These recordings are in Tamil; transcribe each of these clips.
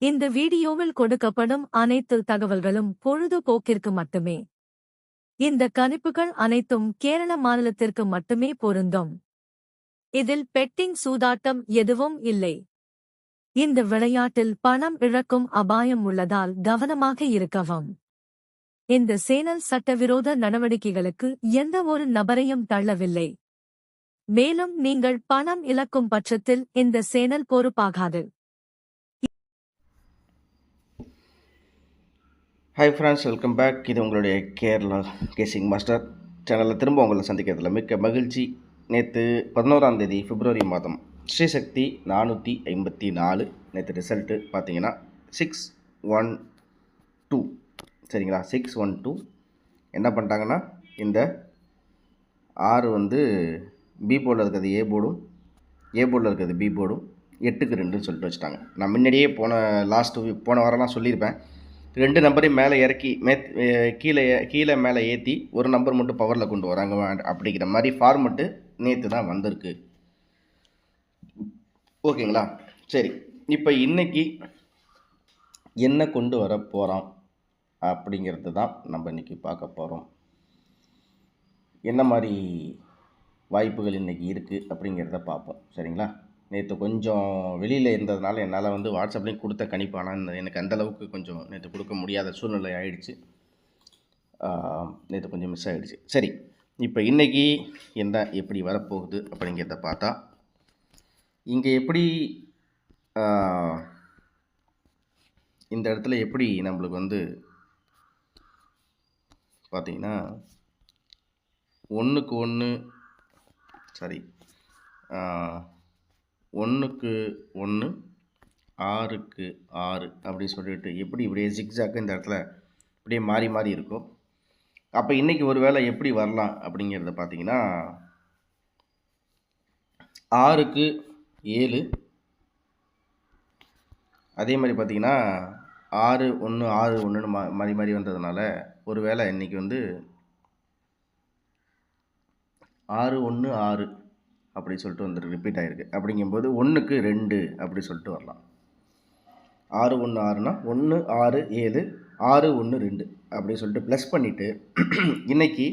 இந்த வீடியோவில் கொடுக்கப்படும் அனைத்து தகவல்களும் பொழுதுபோக்கிற்கு மட்டுமே. இந்த கணிப்புகள் அனைத்தும் கேரள மாநிலத்திற்கு மட்டுமே பொருந்தும். இதில் பெட்டிங் சூதாட்டம் எதுவும் இல்லை. இந்த விளையாட்டில் பணம் இழக்கும் அபாயம் உள்ளதால் கவனமாக இருக்கவும். இந்த சேனல் சட்டவிரோத நடவடிக்கைகளுக்கு எந்த ஒரு நபரையும் தள்ளவில்லை. மேலும் நீங்கள் பணம் இழக்கும் பட்சத்தில் இந்த சேனல் பொறுப்பாகாது. Hi friends, welcome back. இது உங்களுடைய கேரளா கேசிங் மாஸ்டர் சேனலில் திரும்ப உங்களை சந்திக்கிறதுல மிக்க மகிழ்ச்சி. நேற்று 11ஆம் தேதி பிப்ரவரி மாதம் ஸ்ரீசக்தி 454 நேற்று ரிசல்ட்டு பார்த்தீங்கன்னா 612. சரிங்களா, 612 என்ன பண்ணிட்டாங்கன்னா, இந்த 6 வந்து பி போர்டில் இருக்கிறது ஏ போர்டும், ஏ போர்டில் இருக்கிறது பி போர்டும் 8க்கு 2ன்னு சொல்லிட்டு வச்சுட்டாங்க. நான் முன்னாடியே போன வாரம்லாம் சொல்லியிருப்பேன். 2 நம்பரையும் மேலே இறக்கி கீழே மேலே ஏற்றி ஒரு நம்பர் மட்டும் பவரில் கொண்டு வராங்க அப்படிங்கிற மாதிரி ஃபார்மெட்டு நேற்று தான் வந்திருக்கு. ஓகேங்களா, சரி. இப்போ இன்றைக்கி என்ன கொண்டு வர போகிறோம் அப்படிங்கிறது தான் நம்ம இன்றைக்கி பார்க்க போகிறோம். என்ன மாதிரி வாய்ப்புகள் இன்றைக்கி இருக்குது அப்படிங்கிறத பார்ப்போம். சரிங்களா, நேற்று கொஞ்சம் வெளியில் இருந்ததுனால என்னால் வந்து வாட்ஸ்அப்லேயும் கொடுத்த கணிப்பு, ஆனால் எனக்கு அந்தளவுக்கு கொஞ்சம் நேற்று கொடுக்க முடியாத சூழ்நிலை ஆகிடுச்சு. நேற்று கொஞ்சம் மிஸ் ஆகிடுச்சு. சரி, இப்போ இன்றைக்கி என்ன எப்படி வரப்போகுது அப்படிங்கிறத பார்த்தா, இங்கே எப்படி இந்த இடத்துல எப்படி நம்மளுக்கு வந்து பார்த்திங்கன்னா 1க்கு 1 சரி 1க்கு 1 6க்கு 6 அப்படி சொல்லிட்டு இப்படியே ஜிக்ஸாக்கு இந்த இடத்துல இப்படியே மாறி மாறி இருக்கும். அப்போ இன்றைக்கி ஒரு வேளை எப்படி வரலாம் அப்படிங்கிறத பார்த்தீங்கன்னா, 6க்கு 7, அதே மாதிரி பார்த்தீங்கன்னா 6 1 6 1ன்னு மாறி மாறி வந்ததுனால ஒரு வேளை இன்றைக்கி வந்து 6 1 6 அப்படி சொல்லிட்டு வந்துட்டு ரிப்பீட் ஆகிருக்கு. அப்படிங்கும்போது 1க்கு 2 அப்படி சொல்லிட்டு வரலாம். 6 1 6னா 1 6 7 6 1 2 அப்படி சொல்லிட்டு ப்ளஸ் பண்ணிவிட்டு இன்றைக்கி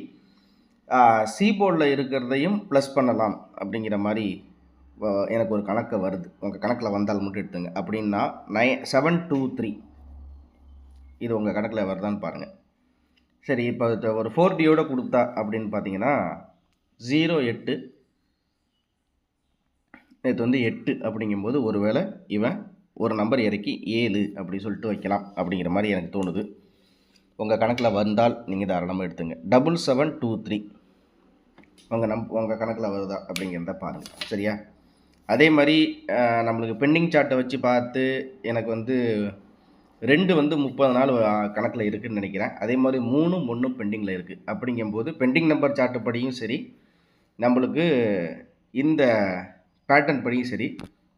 சி போர்டில் இருக்கிறதையும் ப்ளஸ் பண்ணலாம் அப்படிங்கிற மாதிரி எனக்கு ஒரு கணக்கு வருது. உங்கள் கணக்கில் வந்தால் மட்டும் எடுத்துங்க. அப்படின்னா 723 இது உங்கள் கணக்கில் வருதான்னு பாருங்கள். சரி, இப்போ ஒரு 4Dயோடு கொடுத்தா அப்படின்னு பார்த்தீங்கன்னா 08 நேற்று வந்து 8 அப்படிங்கும்போது ஒரு வேளை இவன் ஒரு நம்பர் இறக்கி 7 அப்படி சொல்லிட்டு வைக்கலாம் அப்படிங்கிற மாதிரி எனக்கு தோணுது. உங்கள் கணக்கில் வந்தால் நீங்கள் தாராளமாக எடுத்துங்க. 7723 உங்கள் கணக்கில் வருதா அப்படிங்கிறத பாருங்கள். சரியா, அதே மாதிரி நம்மளுக்கு பெண்டிங் சார்ட்டை வச்சு பார்த்து எனக்கு வந்து 2 வந்து 30 நாள் கணக்கில் இருக்குதுன்னு நினைக்கிறேன். அதே மாதிரி 3 1 பெண்டிங்கில் இருக்குது. அப்படிங்கும்போது பெண்டிங் நம்பர் சார்ட்டு படியும் சரி, நம்மளுக்கு இந்த பேட்டர்ன் படியும் சரி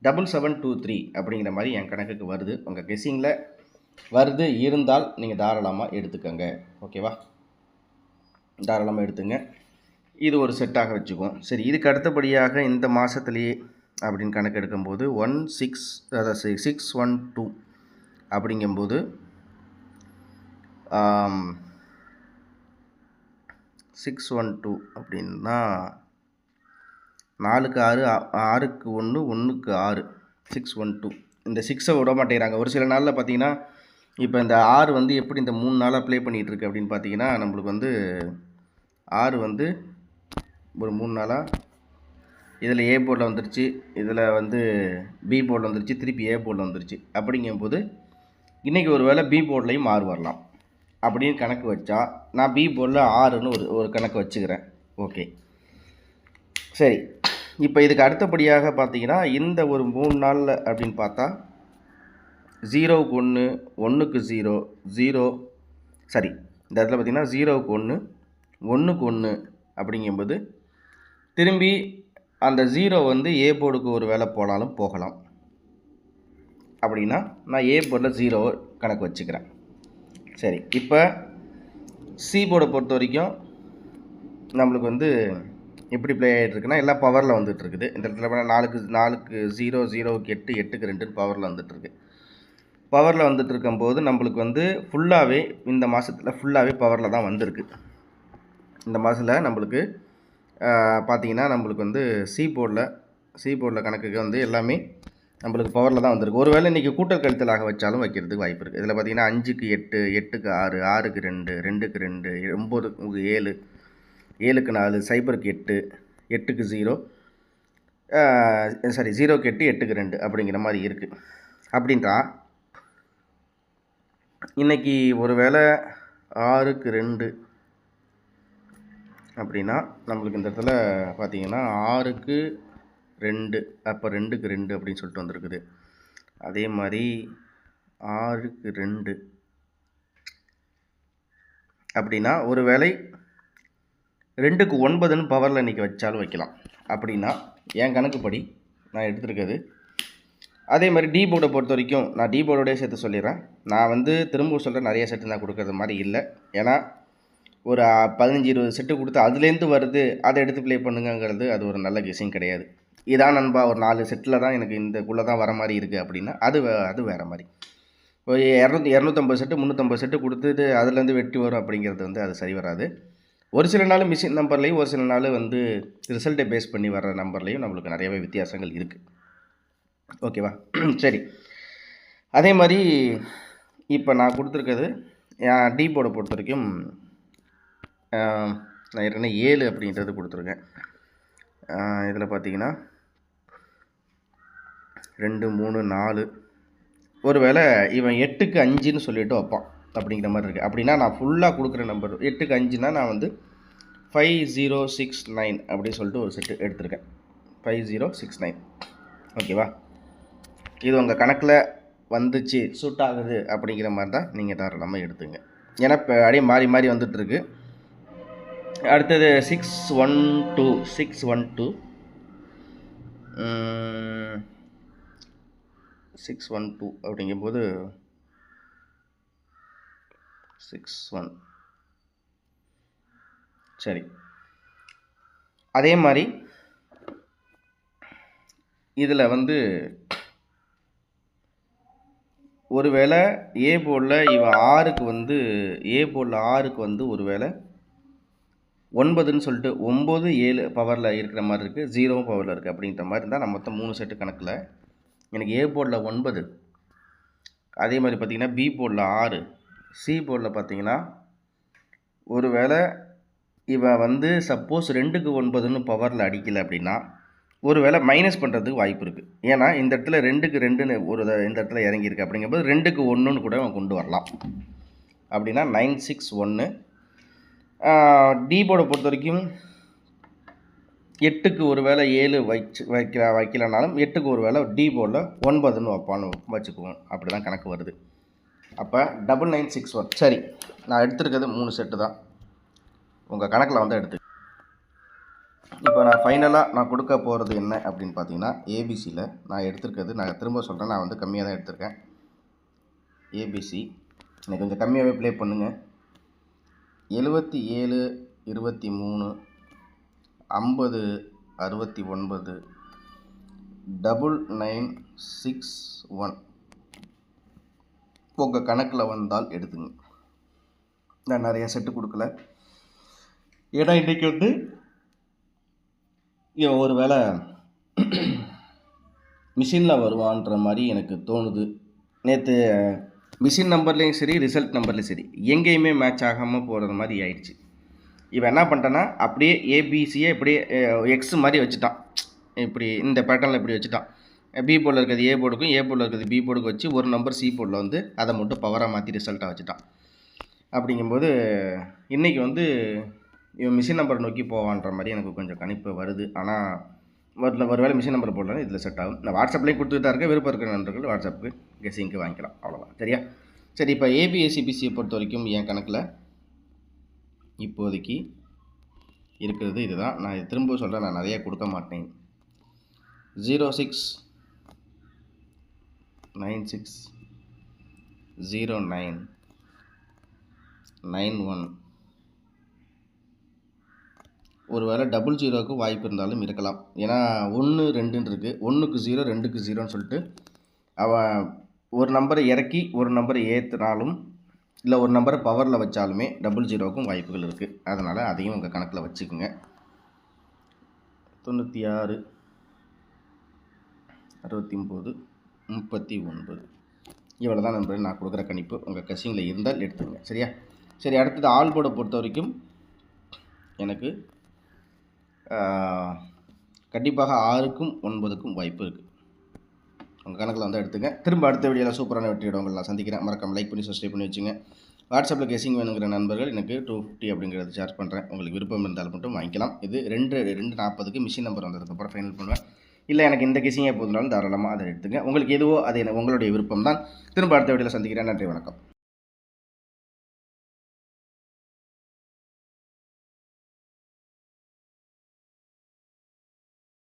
7723 அப்படிங்கிற மாதிரி என் கணக்குக்கு வருது. உங்கள் கெஸ்ஸிங்கில் வருது இருந்தால் நீங்கள் தாராளமாக எடுத்துக்கோங்க. ஓகேவா, தாராளமாக எடுத்துங்க. இது ஒரு செட்டாக வச்சுக்குவோம். சரி, இதுக்கு அடுத்தபடியாக இந்த மாதத்துலேயே அப்படின்னு கணக்கு எடுக்கும்போது 612 அப்படிங்கும்போது 612 அப்படின்னா 4க்கு 6 6க்கு 1 1க்கு 6 612. இந்த 6ஐ விட மாட்டேங்கிறாங்க. ஒரு சில நாளில் பார்த்தீங்கன்னா, இப்போ இந்த 6 வந்து எப்படி இந்த 3 நாளாக ப்ளே பண்ணிகிட்ருக்கு அப்படின்னு பார்த்தீங்கன்னா, நம்மளுக்கு வந்து 6 வந்து ஒரு 3 நாளாக இதில் ஏ போர்டில் வந்துருச்சு, இதில் வந்து பி போர்டில் வந்துருச்சு, திருப்பி ஏ போர்டில் வந்துருச்சு. அப்படிங்கும்போது இன்றைக்கி ஒரு வேளை பி போர்ட்லேயும் 6 வரலாம் அப்படின்னு கணக்கு வச்சா, நான் பி போர்டில் 6ன்னு ஒரு கணக்கு வச்சுக்கிறேன். ஓகே, சரி. இப்போ இதுக்கு அடுத்தபடியாக பார்த்தீங்கன்னா, இந்த ஒரு 3 நாளில் அப்படின்னு பார்த்தா 0க்கு 1 1க்கு 0 0 சரி, இந்த இடத்துல பார்த்தீங்கன்னா 0க்கு 1 1க்கு 1 அப்படிங்கும்போது திரும்பி அந்த 0 வந்து ஏ போர்டுக்கு ஒரு வேளை போனாலும் போகலாம். அப்படின்னா நான் ஏ போர்டில் 0 கணக்கு வச்சுக்கிறேன். சரி, இப்போ சி போர்டை பொறுத்த வரைக்கும் நம்மளுக்கு வந்து எப்படி ப்ளே ஆகிட்டுருக்குன்னா, எல்லாம் பவரில் வந்துட்டுருக்குது. இந்த இடத்துல 4க்கு 0 0க்கு 8 8க்கு 2ன்னு பவரில் வந்துட்டுருக்கு. பவரில் வந்துட்டு இருக்கும்போது நம்மளுக்கு வந்து ஃபுல்லாகவே இந்த மாதத்தில் ஃபுல்லாகவே பவரில் தான் வந்திருக்கு. இந்த மாதத்தில் நம்மளுக்கு பார்த்தீங்கன்னா நம்மளுக்கு வந்து சி போர்டில் கணக்குக்கு வந்து எல்லாமே நம்மளுக்கு பவரில் தான் வந்திருக்கு. ஒருவேளை இன்றைக்கி கூட்டல் கழித்தலாக வச்சாலும் வைக்கிறதுக்கு வாய்ப்பு இருக்குது. இதில் பார்த்தீங்கன்னா 5க்கு 8, 8க்கு 6, 6க்கு 2, 2க்கு 2, 9க்கு 7, 7க்கு 4, 0க்கு 8, 8க்கு 0, 0க்கு 8, 8க்கு 2 அப்படிங்கிற மாதிரி இருக்குது. அப்படின்றா இன்றைக்கி ஒரு வேளை 6க்கு 2 அப்படின்னா நம்மளுக்கு இந்த இடத்துல பார்த்தீங்கன்னா 6க்கு 2, அப்போ 2க்கு 2 அப்படின்னு சொல்லிட்டு வந்திருக்குது. அதே மாதிரி 6க்கு 2 அப்படின்னா ஒரு வேளை 2க்கு 9ன்னு பவரில் இன்றைக்கி வச்சாலும் வைக்கலாம். அப்படின்னா என் கணக்குப்படி நான் எடுத்துருக்கிறது. அதே மாதிரி டி போர்டை பொறுத்த வரைக்கும் நான் டி போர்டோடய சேர்த்து சொல்லிடுறேன். நான் வந்து திரும்ப சொல்கிற நிறைய செட்டு நான் கொடுக்குறது மாதிரி இல்லை. ஏன்னா ஒரு 15-20 செட்டு கொடுத்து அதுலேருந்து வருது அதை எடுத்து ப்ளே பண்ணுங்கிறது அது ஒரு நல்ல விஷயம் கிடையாது. இதான் நண்பா ஒரு 4 செட்டில் தான் எனக்கு இந்தக்குள்ளே தான் வர மாதிரி இருக்குது அப்படின்னா அது வேறு மாதிரி. ஒரு 250 செட்டு 350 செட்டு கொடுத்துட்டு அதுலேருந்து வெட்டி வரும் அப்படிங்கிறது வந்து அது சரி வராது. ஒரு சில நாள் மிஷின் நம்பர்லேயும் ஒரு சில நாள் வந்து ரிசல்ட்டை பேஸ் பண்ணி வர்ற நம்பர்லேயும் நம்மளுக்கு நிறையவே வித்தியாசங்கள் இருக்குது. ஓகேவா? சரி. அதே மாதிரி இப்போ நான் கொடுத்துருக்கிறது என் டி போர்டை பொறுத்த வரைக்கும் நான் ஏற்கனவே 7 அப்படின்றது கொடுத்துருக்கேன். இதில் பார்த்தீங்கன்னா 2, 3, 4 ஒரு வேளை இவன் 8க்கு 5ன்னு சொல்லிட்டு வைப்பான் அப்படிங்கிற மாதிரி இருக்குது. அப்படின்னா நான் ஃபுல்லாக கொடுக்குற நம்பர் 8க்கு 5னா நான் வந்து 5069 அப்படின்னு சொல்லிட்டு ஒரு செட்டு எடுத்திருக்கேன். 5069 ஓகேவா? இது உங்கள் கணக்கில் வந்துச்சு சூட் ஆகுது அப்படிங்கிற மாதிரி தான் நீங்கள் தாராளமாக எடுத்துங்க. ஏன்னா இப்போ அப்படியே மாறி மாறி வந்துட்டுருக்கு. அடுத்தது 612 612 அப்படிங்கும்போது 61 சரி. அதே மாதிரி இதில் வந்து ஒருவேளை ஏ போர்டில் இவன் 6க்கு வந்து ஒரு வேளை 9ன்னு சொல்லிட்டு 9, 7 பவரில் இருக்கிற மாதிரி இருக்குது, 0 பவரில் இருக்குது அப்படிங்கிற மாதிரி இருந்தால் நான் மொத்தம் 3 செட்டு கணக்கில் எனக்கு ஏ போர்டில் 9, அதே மாதிரி பார்த்திங்கன்னா பி போர்டில் 6, சி போர்டில் பார்த்திங்கன்னா ஒரு வேளை இவன் வந்து சப்போஸ் 2க்கு 9ன்னு பவரில் அடிக்கலை அப்படின்னா ஒரு வேளை மைனஸ் பண்ணுறதுக்கு வாய்ப்பு இருக்குது. ஏன்னா இந்த இடத்துல 2க்கு 2ன்னு இந்த இடத்துல இறங்கியிருக்கு அப்படிங்கும்போது 2க்கு 1ன்னு கூட அவன் கொண்டு வரலாம். அப்படின்னா 961. டி போர்டை பொறுத்த வரைக்கும் 8க்கு ஒரு வேளை 7 வைக்கலனாலும் 8க்கு ஒரு வேளை டி போர்டில் 9ன்னு வைப்பான்னு வச்சுக்குவோம். அப்படி தான் கணக்கு வருது. அப்போ 9961. சரி, நான் எடுத்துருக்கிறது 3 செட்டு தான். உங்கள் கணக்கில் வந்து எடுத்து இப்போ நான் ஃபைனலாக நான் கொடுக்க போகிறது என்ன அப்படின்னு பார்த்தீங்கன்னா ஏபிசியில் நான் எடுத்துருக்கிறது, நான் திரும்ப சொல்கிறேன், நான் வந்து கம்மியாக தான் எடுத்திருக்கேன். ஏபிசி எனக்கு கொஞ்சம் கம்மியாகவே ப்ளே பண்ணுங்கள். 77 23 50 69 9961 உங்கள் கணக்கில் வந்தால் எடுத்துங்க. நான் நிறைய செட்டு கொடுக்கல. ஏன்னா இன்றைக்கி வந்து இவன் ஒரு வேளை மிஷினில் வருவான்ற மாதிரி எனக்கு தோணுது. நேற்று மிஷின் நம்பர்லேயும் சரி ரிசல்ட் நம்பர்லேயும் சரி எங்கேயுமே மேட்ச் ஆகாமல் போகிறது மாதிரி ஆயிடுச்சு. இவன் என்ன பண்ணிட்டான்னா அப்படியே ஏபிசியை இப்படியே எக்ஸ் மாதிரி வச்சுட்டான். இப்படி இந்த பேட்டர்னில் இப்படி வச்சுட்டான். பி போர்டில் இருக்கிறது ஏ போர்டுக்கும் ஏ போர்டில் இருக்கிறது பி போர்டுக்கு வச்சு ஒரு நம்பர் சி போர்டில் வந்து அதை மட்டும் பவராக மாற்றி ரிசல்ட்டாக வச்சுட்டான். அப்படிங்கும்போது இன்றைக்கி வந்து இவன் மிஷின் நம்பர் நோக்கி போவான்ற மாதிரி எனக்கு கொஞ்சம் கணிப்பு வருது. ஆனால் ஒரு வேளை மிஷின் நம்பர் போடலாம், இதில் செட் ஆகும். நான் வாட்ஸ்அப்லேயும் கொடுத்துட்டு தான் இருக்கேன். விருப்பம் இருக்கிற நண்பர்கள் வாட்ஸ்அப்புக்கு கெஸிங்க்கு வாங்கிக்கலாம். அவ்வளோதான். சரியா? சரி, இப்போ ஏபிஎஸ்சிபிசியை பொறுத்த வரைக்கும் என் கணக்கில் இப்போதைக்கு இருக்கிறது இதுதான். நான் திரும்ப சொல்கிறேன், நான் நிறையா கொடுக்க மாட்டேன். 06 96 09 91 ஒரு வேளை 00க்கு வாய்ப்பு இருந்தாலும் இருக்கலாம். ஏன்னா 1 2ன்னு இருக்குது. 1க்கு 0 2க்கு 0ன்னு சொல்லிட்டு அவன் ஒரு நம்பரை இறக்கி ஒரு நம்பரை ஏற்றினாலும் இல்லை ஒரு நம்பரை பவரில் வச்சாலுமே 00க்கும் வாய்ப்புகள் இருக்குது. அதனால் அதையும் உங்கள் கணக்கில் வச்சுக்கோங்க. 96 69 39 இவ்வளோ தான் நண்பர்கள் நான் கொடுக்குற கணிப்பு. உங்கள் கசிங்கில் இருந்தால் எடுத்துங்க. சரியா? சரி, அடுத்தது ஆல் போர்டை பொறுத்த வரைக்கும் எனக்கு கண்டிப்பாக 6க்கும் 9க்கும் வாய்ப்பு இருக்குது. உங்கள் கணக்கில் வந்து எடுத்துங்க. திரும்ப அடுத்த வீடியோவில் சூப்பரான வெற்றியோட உங்களை நான் சந்திக்கிறேன். மறக்காம லைக் பண்ணி சப்ஸ்கிரைப் பண்ணி வச்சுங்க. வாட்ஸ்அப்பில் கெஸிங் வேணுங்கிற நண்பர்கள் எனக்கு 250 அப்படிங்கிறது சார்ஜ் பண்ணுறேன். உங்களுக்கு விருப்பம் இருந்தால் மட்டும் வாங்கிக்கலாம். இது 2:40க்கு மிஷின் நம்பர் வந்ததுக்கப்புறம் ஃபைனல் பண்ணுவேன். இல்லை எனக்கு இந்த கெஸிங்கே போதுனாலும் தாராளமாக அதை எடுத்துங்க. உங்களுக்கு எதுவோ அது உங்களுடைய விருப்பம் தான். திரும்ப அடுத்த வீடியோவில் சந்திக்கிறேன். நன்றி, வணக்கம்.